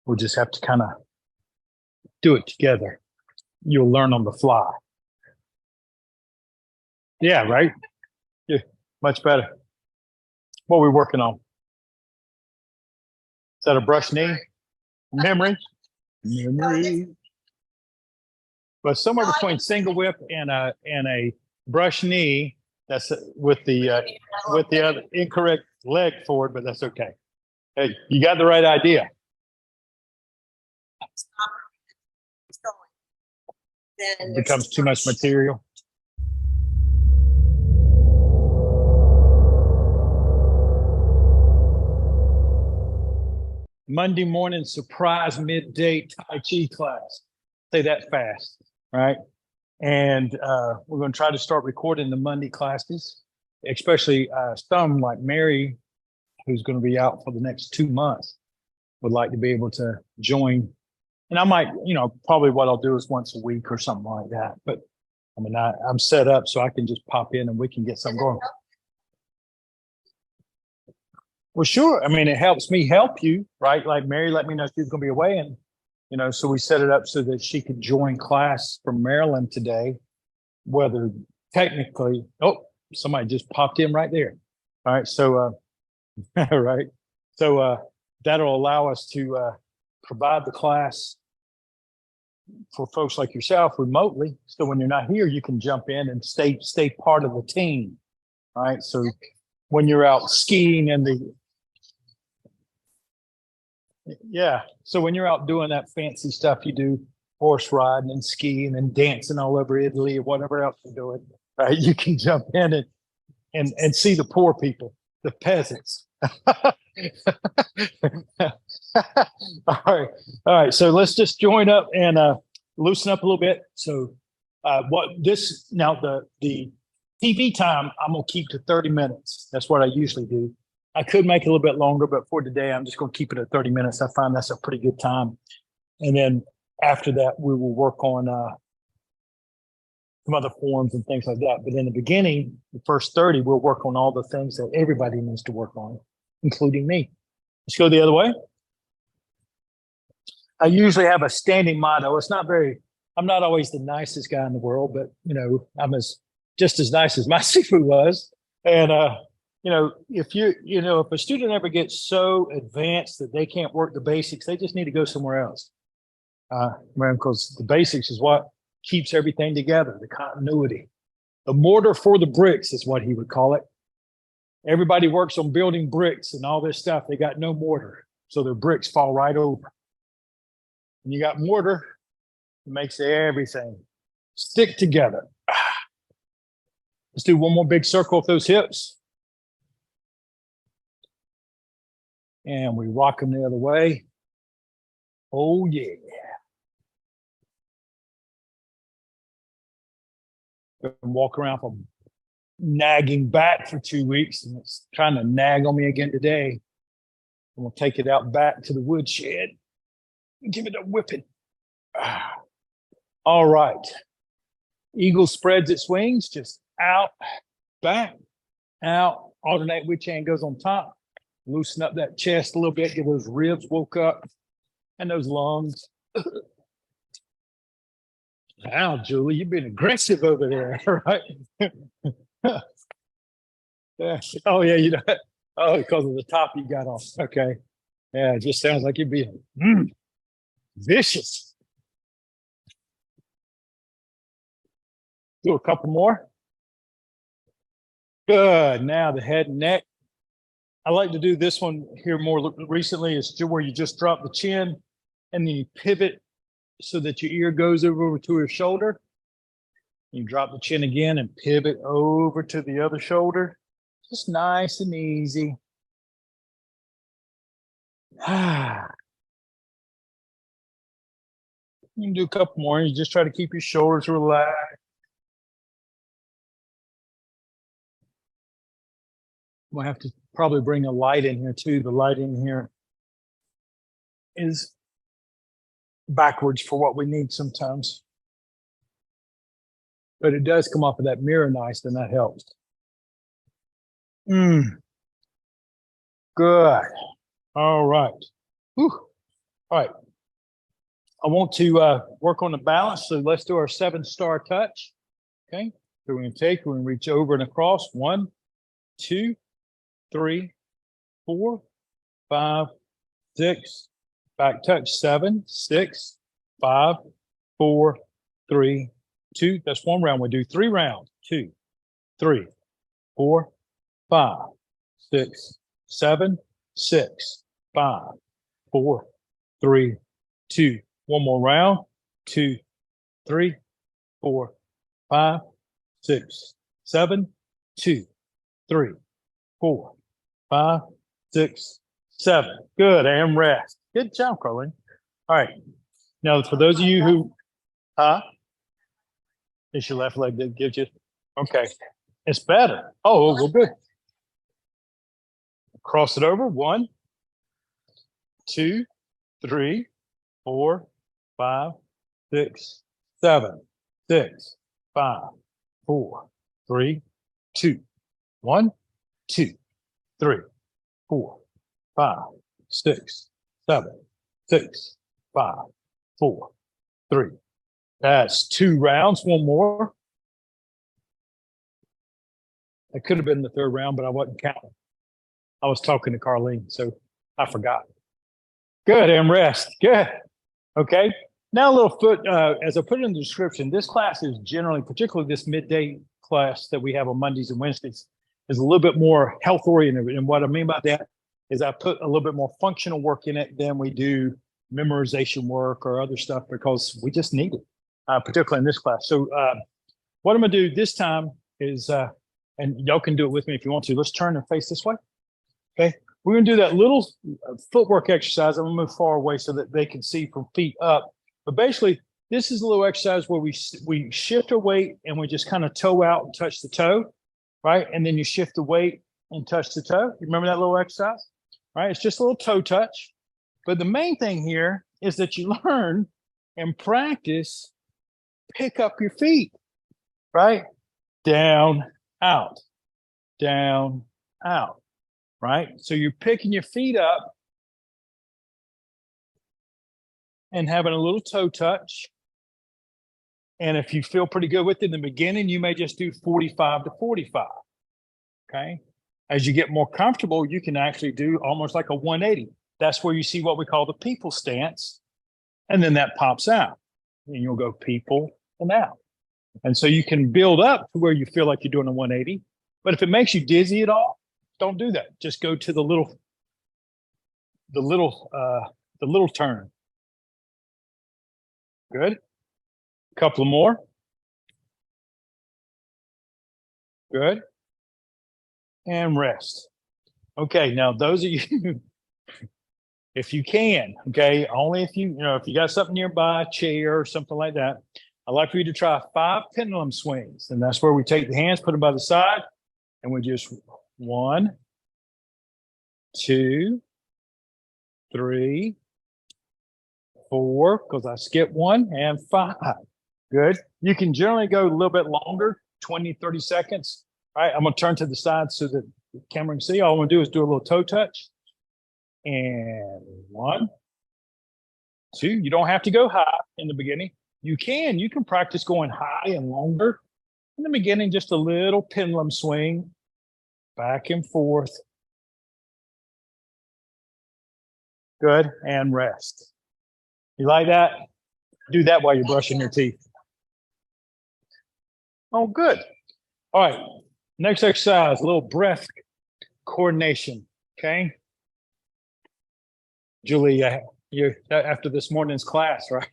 We'll just have to kind of do it together. You'll learn on the fly. Yeah, right? Yeah, much better. What are we working on? Is that a brush knee? Memory? Memory. But somewhere between single whip and a brush knee, that's with the other incorrect leg forward, but that's okay. Hey, you got the right idea. It becomes too much material. Monday morning surprise midday Tai Chi class. Say that fast, right? And we're going to try to start recording the Monday classes, especially some like Mary, who's going to be out for the next 2 months, would like to be able to join. And I might, probably what I'll do is once a week or something like that. But I mean, I'm set up so I can just pop in and we can get something going. Well, sure. I mean, it helps me help you, right? Like Mary let me know she was going to be away, and so we set it up so that she could join class from Maryland today. Whether technically, somebody just popped in right there. All right, so right, so that'll allow us to provide the class for folks like yourself remotely. So when you're not here, you can jump in and stay part of the team. All right, so when you're out skiing and so when you're out doing that fancy stuff you do, horse riding and skiing and dancing all over Italy or whatever else you're doing, right? You can jump in and see the poor people, the peasants. All right. So let's just join up and loosen up a little bit. So the TV time I'm gonna keep to 30 minutes. That's what I usually do. I could make it a little bit longer, but for today, I'm just going to keep it at 30 minutes. I find that's a pretty good time. And then after that, we will work on some other forms and things like that. But in the beginning, the first 30, we'll work on all the things that everybody needs to work on, including me. Let's go the other way. I usually have a standing motto. I'm not always the nicest guy in the world, but, I'm just as nice as my Sifu was. And, if a student ever gets so advanced that they can't work the basics, they just need to go somewhere else. Because the basics is what keeps everything together, the continuity. The mortar for the bricks is what he would call it. Everybody works on building bricks and all this stuff. They got no mortar, so their bricks fall right over. And you got mortar, it makes everything stick together. Let's do one more big circle with those hips. And we rock them the other way. Oh, yeah. And walk around from nagging back for 2 weeks, and it's trying to nag on me again today. I'm going to take it out back to the woodshed and give it a whipping. All right. Eagle spreads its wings, just out, back, out, alternate which hand goes on top. Loosen up that chest a little bit, get those ribs woke up and those lungs. Wow, Julie, you've been aggressive over there, right? Yeah. Oh, yeah, because of the top you got on. Okay. Yeah, it just sounds like you're being vicious. Do a couple more. Good. Now the head and neck. I like to do this one here more recently. Is where you just drop the chin and then you pivot so that your ear goes over to your shoulder. You drop the chin again and pivot over to the other shoulder. Just nice and easy. You can do a couple more. You just try to keep your shoulders relaxed. We'll have to probably bring a light in here too. The light in here is backwards for what we need sometimes. But it does come off of that mirror nice, and that helps. Good. All right. Whew. All right. I want to work on the balance. So let's do our 7-star touch. Okay. So we're going to take, we're going to reach over and across. 1, 2, 3, 4, 5, 6. Back touch. 7, 6, 5, 4, 3, 2. That's 1 round. We do 3 rounds. 2, 3, 4, 5, 6, 7, 6, 5, 4, 3, 2. 1 more round. 2, 3, 4, 5, 6, 7, 2, 3, 4, 5, 6, 7. Good. And rest. Good job, Carlene. All right. Now, for those of you who, it's your left leg that gives you, okay. It's better. Oh, well, good. Cross it over. 1, 2, 3, 4, 5, 6, 7, 6, 5, 4, 3, 2. 1, 2, 3, 4, 5, 6, 7, 6, 5, 4, 3. That's 2 rounds. 1 more. It could have been the 3rd round, but I wasn't counting. I was talking to Carlene, so I forgot. Good, and rest. Good. Okay. Now a little foot, as I put it in the description, this class is generally, particularly this midday class that we have on Mondays and Wednesdays, is a little bit more health oriented. And what I mean by that is I put a little bit more functional work in it than we do memorization work or other stuff because we just need it, particularly in this class. So what I'm going to do this time is, and y'all can do it with me if you want to. Let's turn and face this way. Okay. We're going to do that little footwork exercise. I'm going to move far away so that they can see from feet up. But basically, this is a little exercise where we shift our weight and we just kind of toe out and touch the toe, right? And then you shift the weight and touch the toe. You remember that little exercise? Right? It's just a little toe touch. But the main thing here is that you learn and practice, pick up your feet, right? Down, out, down, out. Right? So you're picking your feet up and having a little toe touch. And if you feel pretty good with it in the beginning, you may just do 45 to 45. Okay. As you get more comfortable, you can actually do almost like a 180. That's where you see what we call the people stance. And then that pops out. And you'll go people and out. And so you can build up to where you feel like you're doing a 180. But if it makes you dizzy at all, don't do that. Just go to the little turn. Good. A couple more. Good. And rest. Okay. Now, those of you, if you can, okay, only if you got something nearby, a chair or something like that, I'd like for you to try 5 pendulum swings. And that's where we take the hands, put them by the side, and we just 1, 2, 3, 4, because I skipped 1, and 5. Good. You can generally go a little bit longer, 20, 30 seconds. All right, I'm going to turn to the side so that the camera can see. All I'm going to do is do a little toe touch. And 1, 2. You don't have to go high in the beginning. You can practice going high and longer. In the beginning, just a little pendulum swing, back and forth. Good. And rest. You like that? Do that while you're brushing your teeth. Oh, good. All right. Next exercise, a little breath coordination. Okay. Julie, you're after this morning's class, right?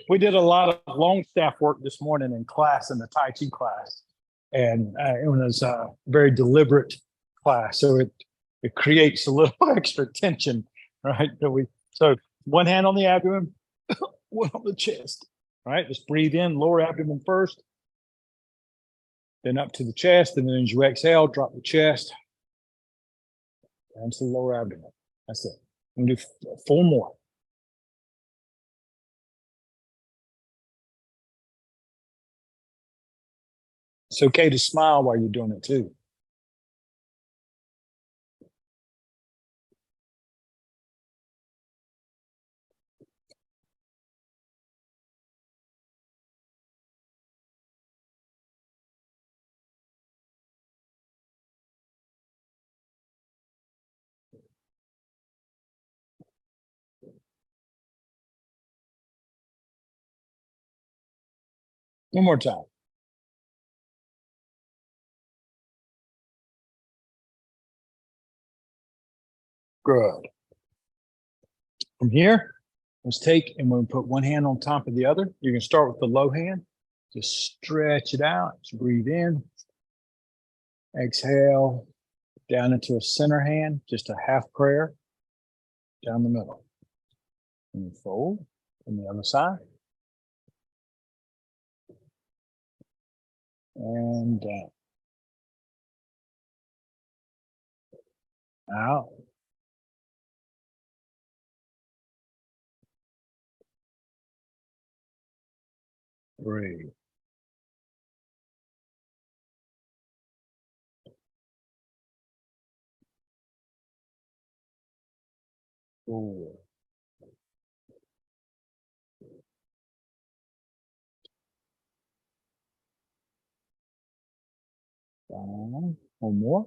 We did a lot of long staff work this morning in class, in the Tai Chi class. And it was a very deliberate class. So it creates a little extra tension, right? So 1 hand on the abdomen, 1 on the chest, right? Just breathe in, lower abdomen first, then up to the chest. And then as you exhale, drop the chest down to the lower abdomen. That's it. I'm going to do 4 more. It's okay to smile while you're doing it too. One more time. Good. From here, let's take and we'll put one hand on top of the other. You're going to start with the low hand. Just stretch it out. Just breathe in. Exhale down into a center hand, just a half prayer down the middle. And fold on the other side. And down. Out. Breathe. 4. Down. One more.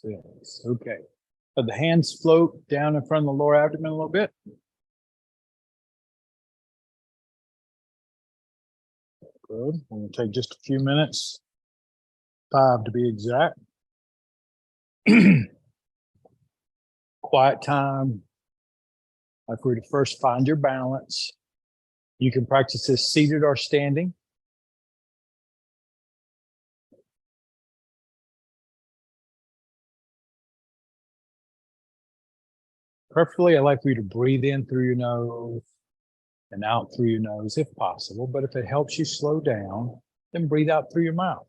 6. Okay. Let the hands float down in front of the lower abdomen a little bit. Good. We're going to take just a few minutes, 5 to be exact. Quiet time. Like we're to first find your balance. You can practice this seated or standing. Preferably, I like for you to breathe in through your nose and out through your nose if possible. But if it helps you slow down, then breathe out through your mouth.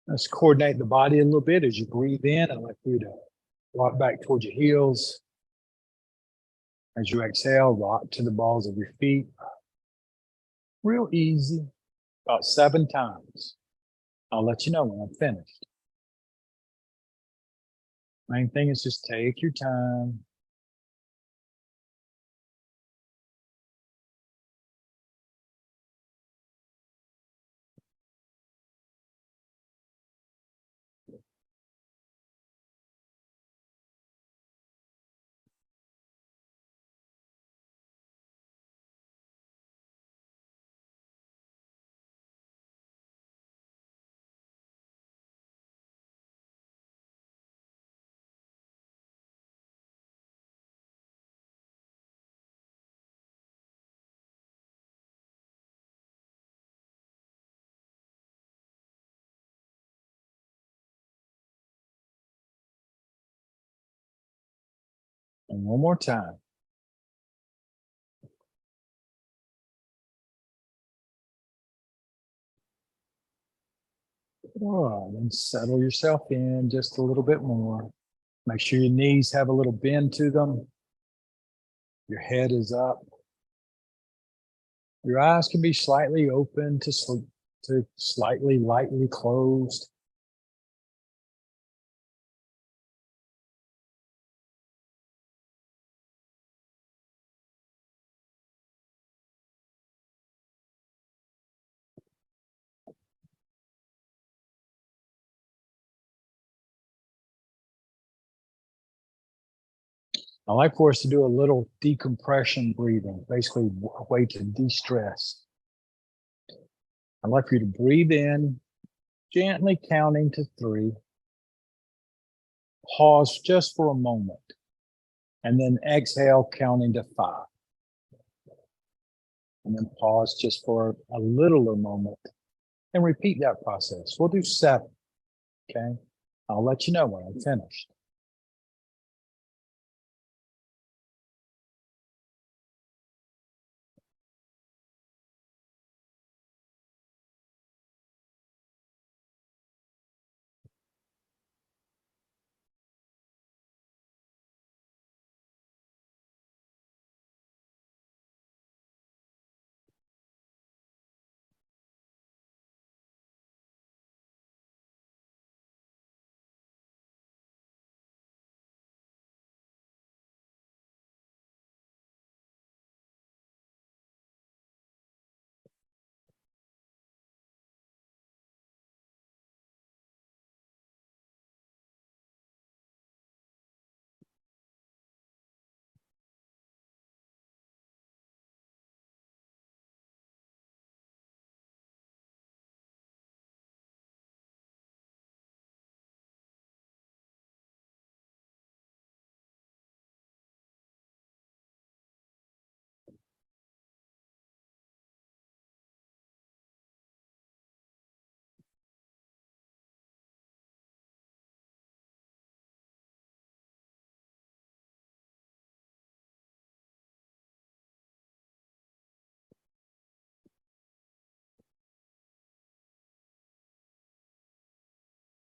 Let's coordinate the body a little bit as you breathe in. I'd like for you to rock back towards your heels. As you exhale, rock to the balls of your feet. Real easy, about 7 times. I'll let you know when I'm finished. Main thing is just take your time. And one more time. All right, and settle yourself in just a little bit more. Make sure your knees have a little bend to them. Your head is up. Your eyes can be slightly open to slightly lightly closed. I like for us to do a little decompression breathing, basically a way to de-stress. I'd like for you to breathe in, gently counting to 3. Pause just for a moment, and then exhale, counting to 5. And then pause just for a littler moment, and repeat that process. We'll do 7. Okay. I'll let you know when I'm finished.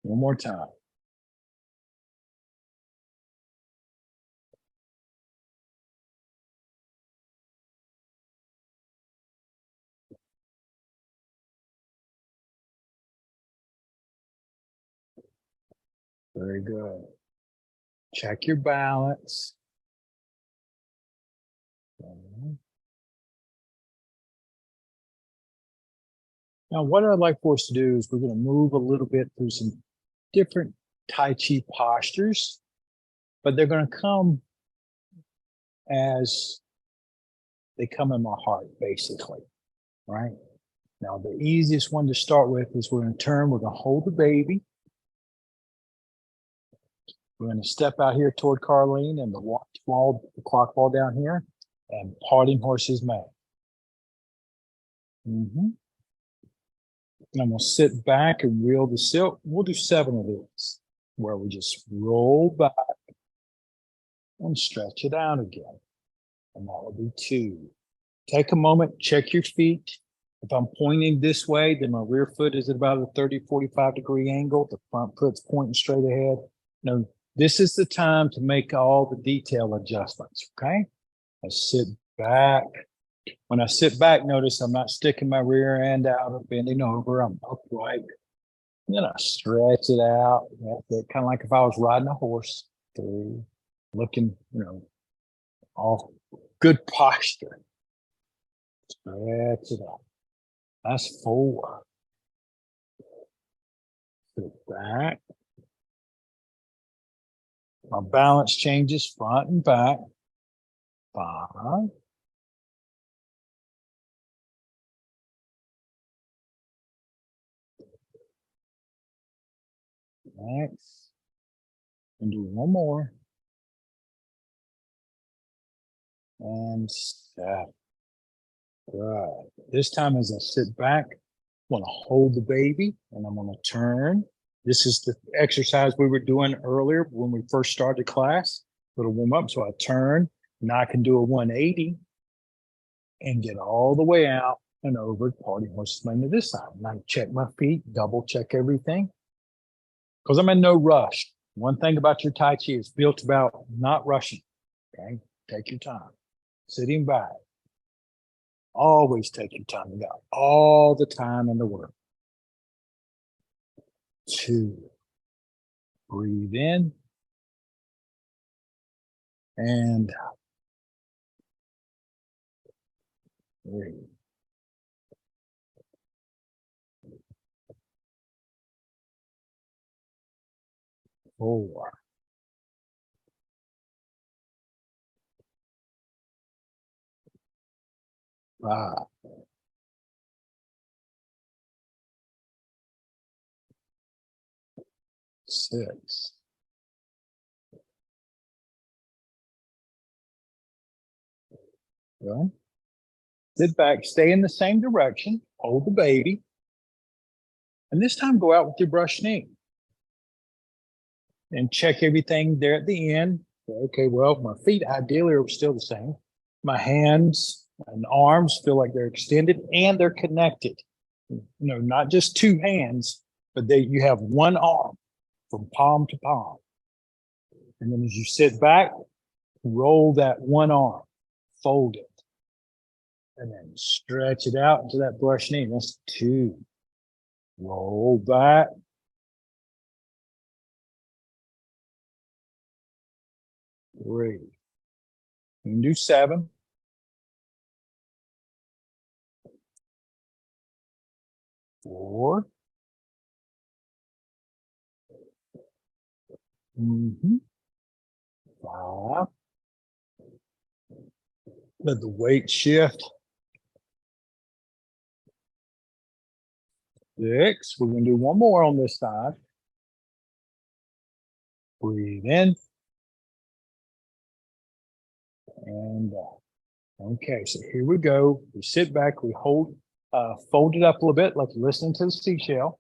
One more time. Very good. Check your balance. Now, what I'd like for us to do is we're going to move a little bit through some different Tai Chi postures, but they're going to come as they come in my heart, basically, right? Now, the easiest one to start with is we're going to turn, we're going to hold the baby. We're going to step out here toward Carlene and the clock ball down here, and parting horse's mane. And I'm going to sit back and reel the silk. We'll do 7 of these, where we just roll back and stretch it out again. And that will be 2. Take a moment, check your feet. If I'm pointing this way, then my rear foot is at about a 30, 45 degree angle. The front foot's pointing straight ahead. Now, this is the time to make all the detail adjustments, okay? I sit back. When I sit back, notice I'm not sticking my rear end out or bending over. I'm upright. And then I stretch it out. That's it. Kind of like if I was riding a horse. 3, looking, all good posture. Stretch it out. That's 4. Sit back. My balance changes front and back. 5. Next. And do one more. And 7. Good. This time as I sit back, I want to hold the baby and I'm going to turn. This is the exercise we were doing earlier when we first started class. Little warm up. So I turn. Now I can do a 180 and get all the way out and over parting horse's mane to this side. And I check my feet, double check everything. Because I'm in no rush. One thing about your Tai Chi is built about not rushing. Okay. Take your time. Sitting back. Always take your time. You got all the time in the world. 2. Breathe in. And 3. 4. 5. 6. 7. Sit back, stay in the same direction, hold the baby. And this time go out with your brush knee and check everything there at the end. Okay, well, my feet ideally are still the same. My hands and arms feel like they're extended and they're connected. You know, not just two hands, but you have one arm from palm to palm. And then as you sit back, roll that one arm, fold it, and then stretch it out into that brush knee. That's 2. Roll back. 3. You can do 7. 4. 5. Let the weight shift. 6. We're going to do one more on this side. Breathe in. And okay, so here we go. We sit back, we hold, fold it up a little bit like you're listening to the seashell.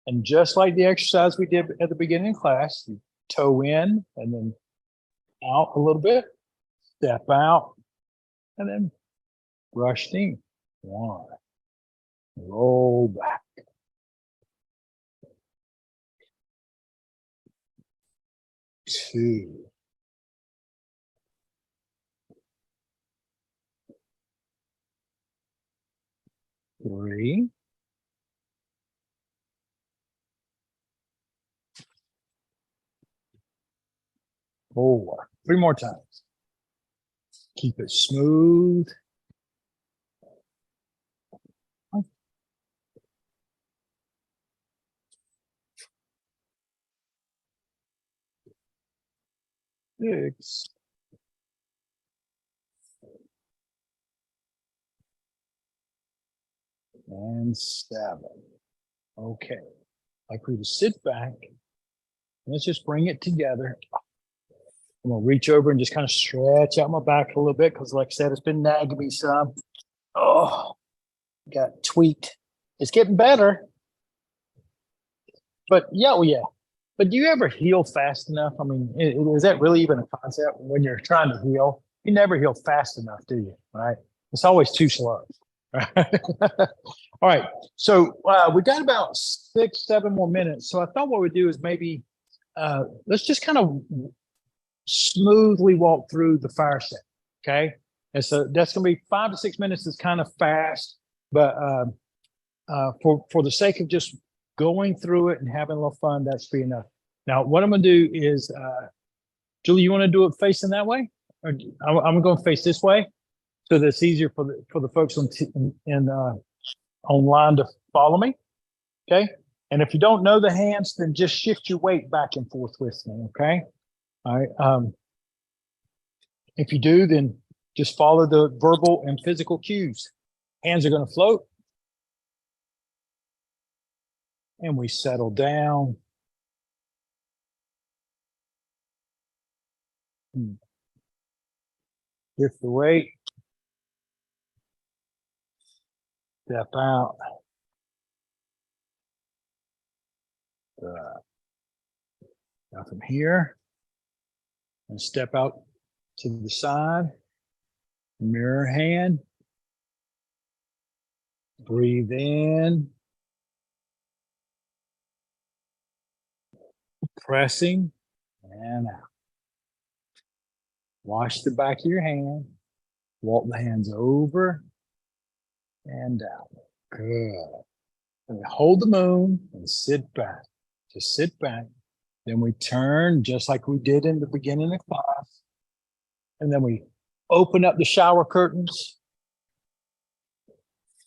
And just like the exercise we did at the beginning of class, you toe in and then out a little bit, step out, and then brush knee. 1. Roll back. 2. 3. 4. 3 more times. Keep it smooth. 6. And 7. Okay. Like we just sit back. Let's just bring it together. I'm gonna reach over and just kind of stretch out my back a little bit because, like I said, it's been nagging me some. Oh, got tweaked. It's getting better. But yeah, well, yeah. But do you ever heal fast enough? I mean, is that really even a concept when you're trying to heal? You never heal fast enough, do you? Right? It's always too slow. All right. So we got about 6, 7 more minutes. So I thought what we'd do is maybe let's just kind of smoothly walk through the fire set. Okay. And so that's going to be 5 to 6 minutes. Is kind of fast, but for the sake of just going through it and having a little fun, that's be enough. Now, what I'm going to do is, Julie, you want to do it facing that way? Or I'm going to face this way so that it's easier for the folks online to follow me. Okay. And if you don't know the hands, then just shift your weight back and forth with me. Okay. All right. If you do, then just follow the verbal and physical cues. Hands are going to float. And we settle down. Lift the weight. Step out. Now from here, and step out to the side. Mirror hand. Breathe in. Pressing and out. Wash the back of your hand. Walk the hands over and out. Good. And hold the moon and sit back. Just sit back. Then we turn just like we did in the beginning of class. And then we open up the shower curtains.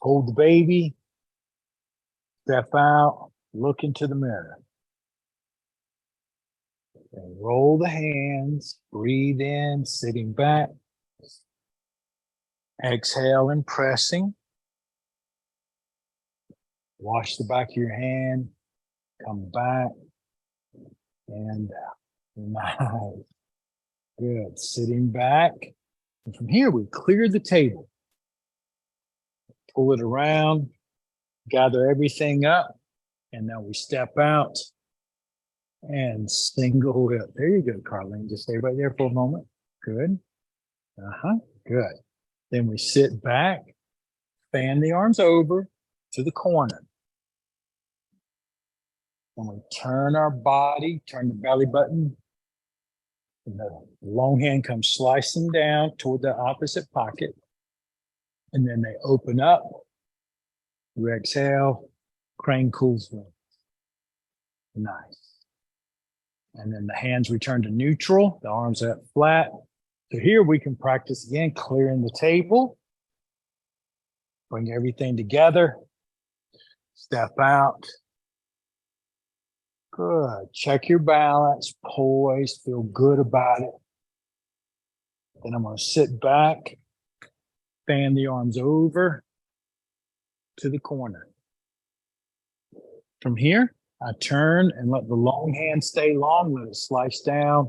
Hold the baby. Step out. Look into the mirror. And roll the hands, breathe in, sitting back. Exhale and pressing. Wash the back of your hand, come back, and out. Nice. Good. Sitting back. And from here, we clear the table. Pull it around, gather everything up. And now we step out and single whip. There you go, Carlene. Just stay right there for a moment. Good. Good. Then we sit back, fan the arms over to the corner. And we turn our body, turn the belly button. And the long hand comes slicing down toward the opposite pocket. And then they open up. You exhale, crane cools wings. Nice. And then the hands return to neutral, the arms up flat. So here we can practice again, clearing the table. Bring everything together. Step out. Good. Check your balance, poise, feel good about it. Then I'm going to sit back, fan the arms over to the corner. From here, I turn and let the long hand stay long, let it slice down.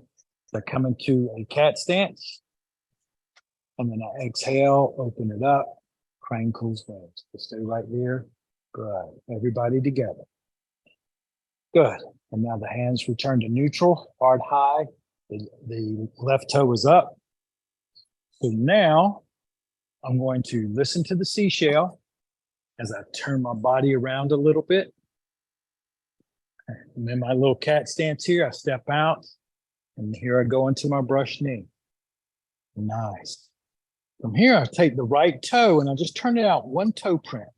I come into a cat stance. And then I exhale, open it up, crane cools wings. Stay right there. Good. Everybody together. Good. And now the hands return to neutral, hard high. The left toe is up. So now I'm going to listen to the seashell as I turn my body around a little bit. And then my little cat stance here, I step out, and here I go into my brush knee. Nice. From here, I take the right toe and I just turn it out one toe print.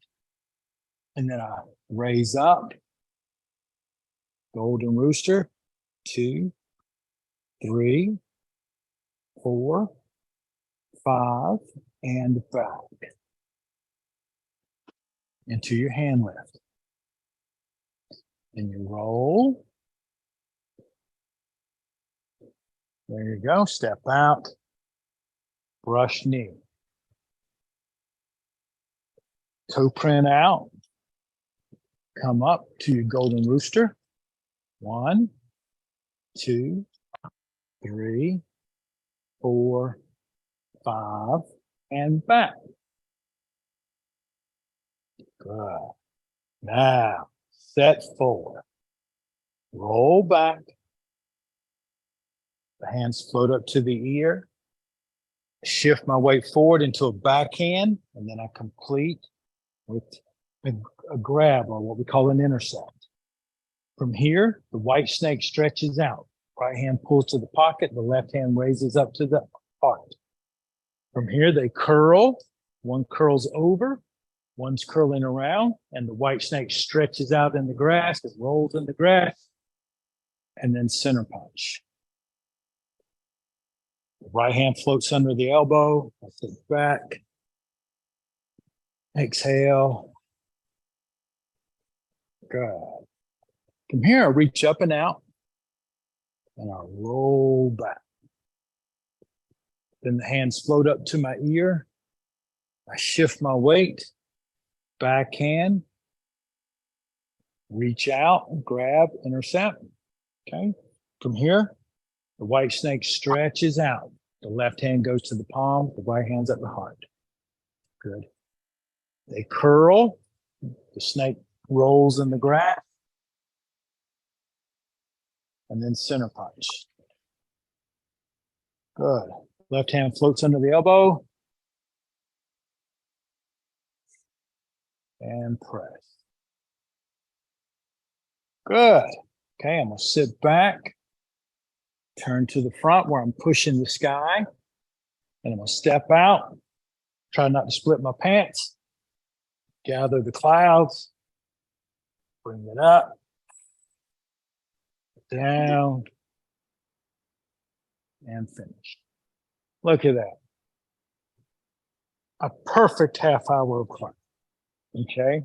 And then I raise up, golden rooster, 2, 3, 4, 5, and back. Into your hand lift. And you roll. There you go. Step out. Brush knee. Toe print out. Come up to your golden rooster. 1, 2, 3, 4, 5, and back. Good. Now, set forward. Roll back. The hands float up to the ear. Shift my weight forward into a backhand, and then I complete with a grab, or what we call an intercept. From here, the white snake stretches out. Right hand pulls to the pocket, the left hand raises up to the heart. From here, they curl. One curls over, one's curling around, and the white snake stretches out in the grass. It rolls in the grass, and then center punch. The right hand floats under the elbow. I sit back. Exhale. Good. From here, I reach up and out, and I roll back. Then the hands float up to my ear. I shift my weight, backhand, reach out, grab, intercept. Okay. From here, the white snake stretches out. The left hand goes to the palm, the right hand's at the heart. Good. They curl. The snake rolls in the grass. And then center punch. Good. Left hand floats under the elbow. And press. Good. Okay, I'm going to sit back. Turn to the front where I'm pushing the sky. And I'm going to step out. Try not to split my pants. Gather the clouds. Bring it up. Down. And finish. Look at that. A perfect half hour of class. Okay.